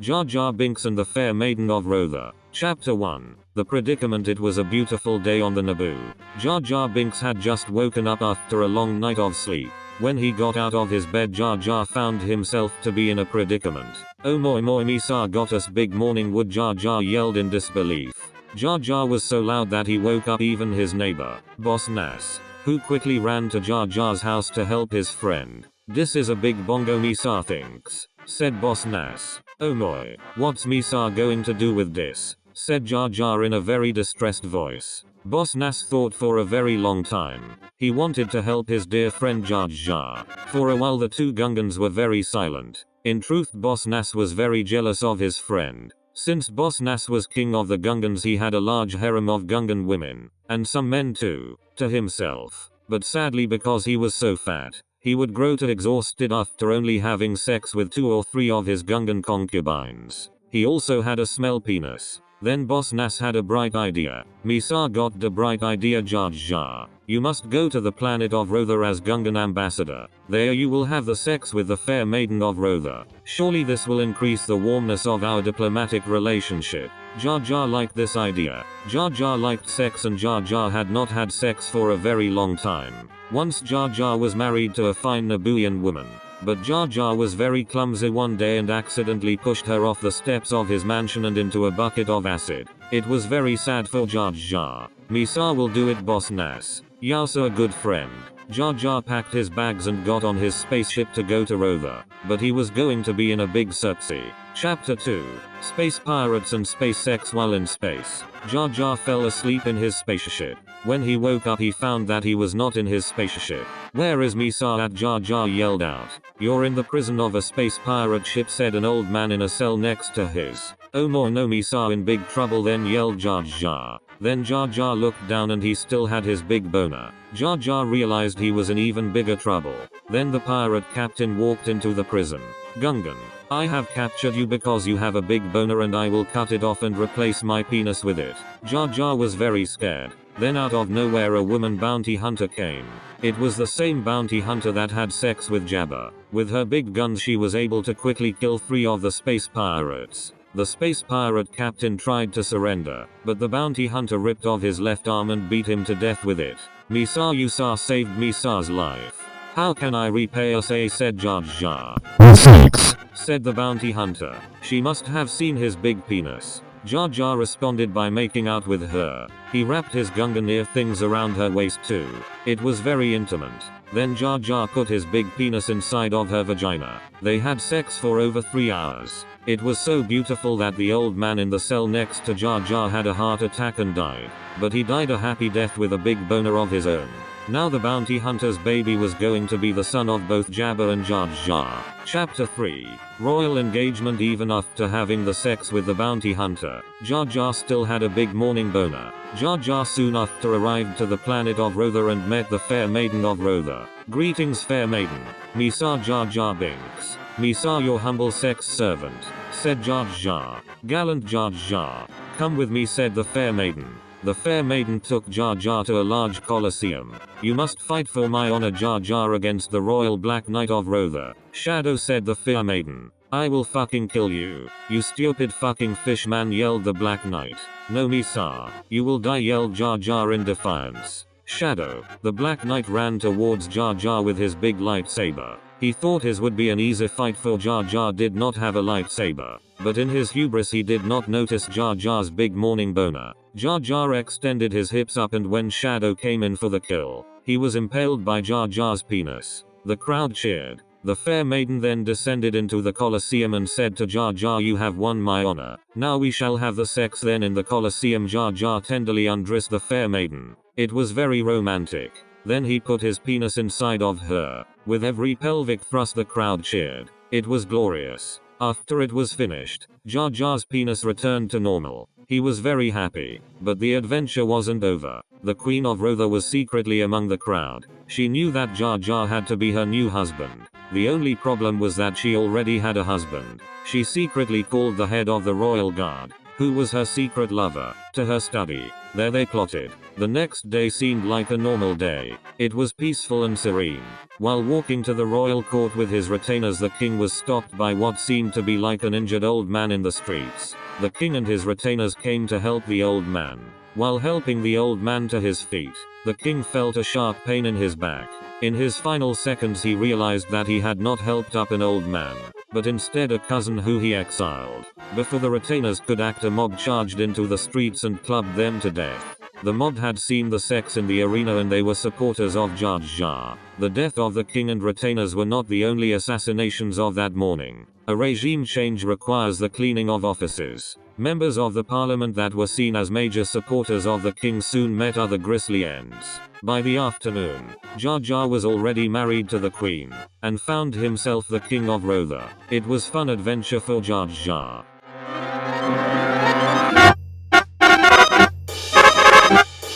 Jar Binks and the Fair Maiden of Rothor. Chapter 1. The Predicament. It was a beautiful day on the Naboo. Jar Binks had just woken up after a long night of sleep. When he got out of his bed, Jar found himself to be in a predicament. Oh moi Misa got us big morning wood, Jar yelled in disbelief. Jar was so loud that he woke up even his neighbor, Boss Nass, who quickly ran to Jar's house to help his friend. This is a big bongo, Misa thinks, said Boss Nass. Oh moi, what's Misa going to do with this? Said Jar in a very distressed voice. Boss Nass thought for a very long time. He wanted to help his dear friend Jar. For a while the two Gungans were very silent. In truth, Boss Nass was very jealous of his friend. Since Boss Nass was king of the Gungans, he had a large harem of Gungan women, and some men too, to himself. But sadly, because he was so fat, he would grow to exhausted after only having sex with 2 or 3 of his Gungan concubines. He also had a small penis. Then Boss Nass had a bright idea. Misa got the bright idea, Jar. You must go to the planet of Rothor as Gungan ambassador. There you will have the sex with the Fair Maiden of Rothor. Surely this will increase the warmness of our diplomatic relationship. Jar liked this idea. Jar liked sex, and Jar had not had sex for a very long time. Once Jar was married to a fine Nabooian woman. But Jar was very clumsy one day and accidentally pushed her off the steps of his mansion and into a bucket of acid. It was very sad for Jar. Misa will do it, Boss Nass. Yowsa, a good friend. Jar packed his bags and got on his spaceship to go to Rothor. But he was going to be in a big surtsy. Chapter 2. Space Pirates and Space Sex. While in space, Jar fell asleep in his spaceship. When he woke up, he found that he was not in his spaceship. Where is Misa at? Jar yelled out. You're in the prison of a space pirate ship, said an old man in a cell next to his. Oh no, Misa in big trouble, then yelled Jar. Then Jar looked down and he still had his big boner. Jar realized he was in even bigger trouble. Then the pirate captain walked into the prison. Gungan, I have captured you because you have a big boner, and I will cut it off and replace my penis with it. Jar was very scared. Then out of nowhere a woman bounty hunter came. It was the same bounty hunter that had sex with Drjabba. With her big guns she was able to quickly kill 3 of the space pirates. The space pirate captain tried to surrender, but the bounty hunter ripped off his left arm and beat him to death with it. Misa, you saved Misa's life. How can I repay us, said Jar. Thanks, said the bounty hunter. She must have seen his big penis. Jar responded by making out with her. He wrapped his Gungan ear things around her waist too. It was very intimate. Then Jar put his big penis inside of her vagina. They had sex for over 3 hours. It was so beautiful that the old man in the cell next to Jar had a heart attack and died. But he died a happy death with a big boner of his own. Now the bounty hunter's baby was going to be the son of both Drjabba and Jar. Chapter 3. Royal engagement. Even after having the sex with the bounty hunter, Jar still had a big morning boner. Jar soon after arrived to the planet of Rothor and met the Fair Maiden of Rothor. Greetings, Fair Maiden. Misa, Jar Binks. Misa, your humble sex servant, said Jar. Gallant Jar. Come with me, said the Fair Maiden. The Fair Maiden took Jar to a large coliseum. You must fight for my honor, Jar against the Royal Black Knight of Rothor. Shadow, said the Fair Maiden. I will fucking kill you. You stupid fucking fish man, yelled the Black Knight. No, Misa, you will die, yelled Jar in defiance. Shadow. The Black Knight ran towards Jar with his big lightsaber. He thought his would be an easy fight, for Jar did not have a lightsaber. But in his hubris he did not notice Jar's big morning boner. Jar extended his hips up, and when Shadow came in for the kill, he was impaled by Jar's penis. The crowd cheered. The Fair Maiden then descended into the Colosseum and said to Jar, you have won my honor. Now we shall have the sex. Then in the Colosseum Jar tenderly undressed the Fair Maiden. It was very romantic. Then he put his penis inside of her. With every pelvic thrust the crowd cheered. It was glorious. After it was finished, Jar's penis returned to normal. He was very happy. But the adventure wasn't over. The Queen of Rothor was secretly among the crowd. She knew that Jar had to be her new husband. The only problem was that she already had a husband. She secretly called the head of the royal guard, who was her secret lover, to her study. There they plotted. The next day seemed like a normal day. It was peaceful and serene. While walking to the royal court with his retainers, the king was stopped by what seemed to be like an injured old man in the streets. The king and his retainers came to help the old man. While helping the old man to his feet, the king felt a sharp pain in his back. In his final seconds he realized that he had not helped up an old man, but instead a cousin who he exiled. Before the retainers could act, a mob charged into the streets and clubbed them to death. The mob had seen the sex in the arena and they were supporters of Drjabba. The death of the king and retainers were not the only assassinations of that morning. A regime change requires the cleaning of offices. Members of the parliament that were seen as major supporters of the king soon met other grisly ends. By the afternoon, Drjabba was already married to the queen, and found himself the king of Rothor. It was fun adventure for Drjabba.